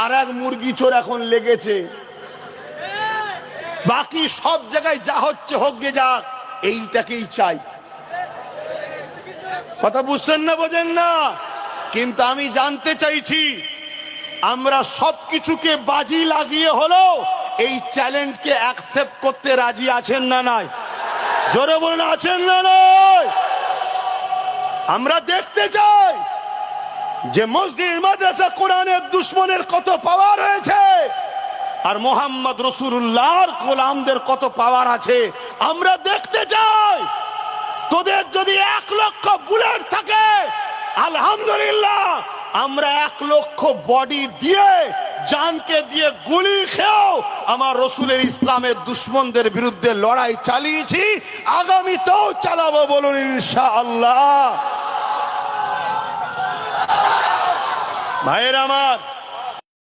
আর এক মুরগি চোর এখন লেগেছে। বাকি সব জায়গায় যা হচ্ছে হোক গে যাক, এইটাকেই চাই। কথা বুঝছেন না, বোঝেন না? কিন্তু আমি জানতে চাইছি, আমরা সবকিছুকে বাজি লাগিয়ে হলো এই চ্যালেঞ্জকে অ্যাকসেপ্ট করতে রাজি আছেন না নাই? জোরে বলুন, আছেন না নাই? আমরা দেখতে চাই যে মসজিদ মাদ্রাসা কোরআনের দুশ্মনের কত পাওয়ার হয়েছে, আর মোহাম্মদ রাসূলুল্লাহর গোলামদের কত পাওয়ার আছে আমরা দেখতে চাই। তোদের যদি 1 লক্ষ বুলেট থাকে, আলহামদুলিল্লাহ, আমরা 1 লক্ষ বডি দিয়ে, জানকে দিয়ে গুলি খেয়েও আমার রসুলের ইসলামের দুশ্মনদের বিরুদ্ধে লড়াই চালিয়েছি, আগামীতেও চালাবো। বলুন ইনশাআল্লাহ। ভাইয়ের আমার,